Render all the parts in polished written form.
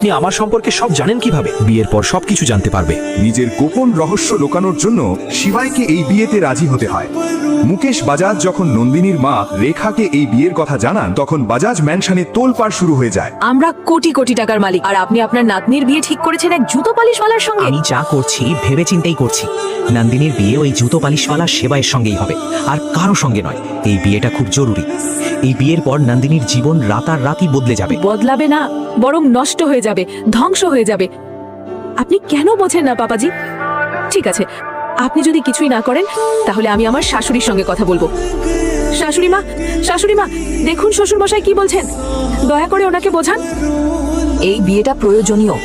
আপনি আমার সম্পর্কে সব জানেন কিভাবে? বিয়ের পর সবকিছু জানতে পারবে। নিজের গোপন রহস্য লুকানোর জন্য শিবাইকে এই বিয়েতে রাজি হতে হয়। মুকেশ বাজাজ যখন নন্দিনীর মা রেখাকে এই বিয়ের কথা জানান, তখন বাজাজ ম্যানশনে তোলপাড় শুরু হয়ে যায়। আমরা কোটি কোটি টাকার মালিক, আর আপনি আপনার নাতনির বিয়ে ঠিক করেছেন এক জুতো পালিশওয়ালার সঙ্গে। আমি যা করছি ভেবে চিন্তেই করছি। নন্দিনীর বিয়ে ওই জুতো পালিশওয়ালা সেবাইয়ের সঙ্গেই হবে, আর কারো সঙ্গে নয়। এই বিয়েটা খুব জরুরি। এই বিয়ের পর নন্দিনীর জীবন রাতারাতি বদলে যাবে। বদলাবে না, বরং নষ্ট হয়ে যাবে, ধ্বংস হয়ে যাবে। আপনি কেন বোঝেন না বাবাজি? ঠিক আছে, আপনি যদি কিছুই না করেন তাহলে আমি আমার শাশুড়ির সঙ্গে কথা বলবো। শাশুড়ি মা, দেখুন শ্বশুর মশাই কি বলছেন, দয়া করে ওনাকে বোঝান। এই বিয়েটা প্রয়োজনীয়।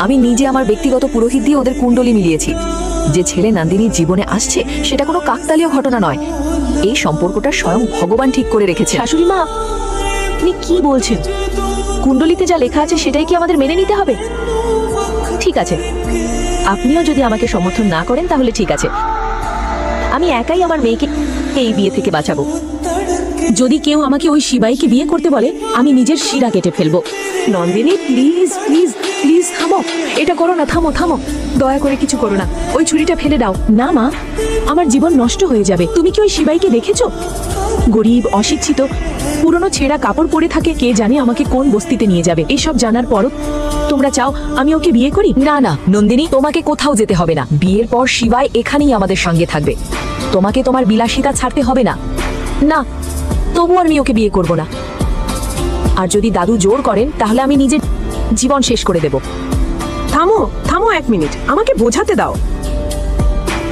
আমি নিজে আমার ব্যক্তিগত পুরোহিত দিয়ে ওদের কুণ্ডলী মিলিয়েছি। যে ছেলে নন্দিনীর জীবনে আসছে সেটা কোনো কাকতালীয় ঘটনা নয়। এই সম্পর্কটা স্বয়ং ভগবান ঠিক করে রেখেছে। শাশুড়ি মা, আপনি কি বলছেন? কুণ্ডলিতে যা লেখা আছে সেটাই কি আমাদের মেনে নিতে হবে? ঠিক আছে, আপনিও যদি আমাকে সমর্থন না করেন তাহলে ঠিক আছে, আমি একাই আমার মেয়েকে এই বিয়ে থেকে বাঁচাবো। যদি কেউ আমাকে ওই শিবাইকে বিয়ে করতে বলে আমি নিজের শিরা কেটে ফেলবো। নন্দিনী, প্লিজ প্লিজ প্লিজ থামো, এটা করো না, থামো থামো, দয়া করে কিছু করো না, ওই ছুরিটা ফেলে দাও। না মা, আমার জীবন নষ্ট হয়ে যাবে। তুমি কি ওই শিবাইকে দেখেছো? গরিব, অশিক্ষিত, পুরনো ছেঁড়া কাপড় পরে থাকে। কে জানে আমাকে কোন বস্তিতে নিয়ে যাবে। এসব জানার পরও তোমরা চাও আমি ওকে বিয়ে করি? না না নন্দিনী, তোমাকে কোথাও যেতে হবে না। বিয়ের পর শিবাই এখানেই আমাদের সঙ্গে থাকবে। তোমাকে তোমার বিলাসিতা ছাড়তে হবে না। না, তবু আমি ওকে বিয়ে করব না। আর যদি দাদু জোর করেন তাহলে আমি নিজের জীবন শেষ করে দেব। থামো থামো, এক মিনিট, আমাকে বোঝাতে দাও।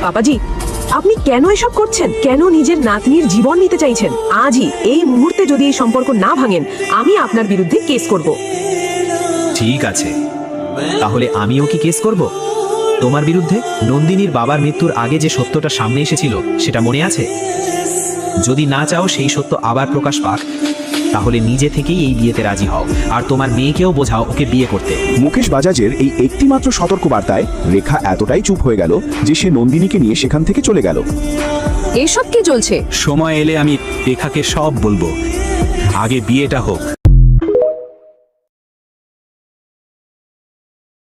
বাবাজি, আপনি কেন এসব করছেন? কেন নিজের নাতনির জীবন নিতে চাইছেন? আজই এই মুহূর্তে যদি এই সম্পর্ক না ভাঙেন, আমি আপনার বিরুদ্ধে কেস করব। ঠিক আছে, তাহলে আমিও কি কেস করব তোমার বিরুদ্ধে? নন্দিনীর বাবার মৃত্যুর আগে যে সত্যটা সামনে এসেছিল সেটা মনে আছে? যদি না চাও সেই সত্য আবার প্রকাশ পাক, তাহলে নিজে থেকেই এই বিয়েতে রাজি হও, আর তোমার মেয়েকেও বোঝাও ওকে বিয়ে করতে। মুকেশ বাজাজের এই একটিমাত্র সতর্কবার্তায় রেখা এতটাই চুপ হয়ে গেল যে সে নন্দিনীকে নিয়ে সেখান থেকে চলে গেল। এসব কি চলছে? সময় এলে আমি রেখাকে সব বলবো, আগে বিয়েটা হোক।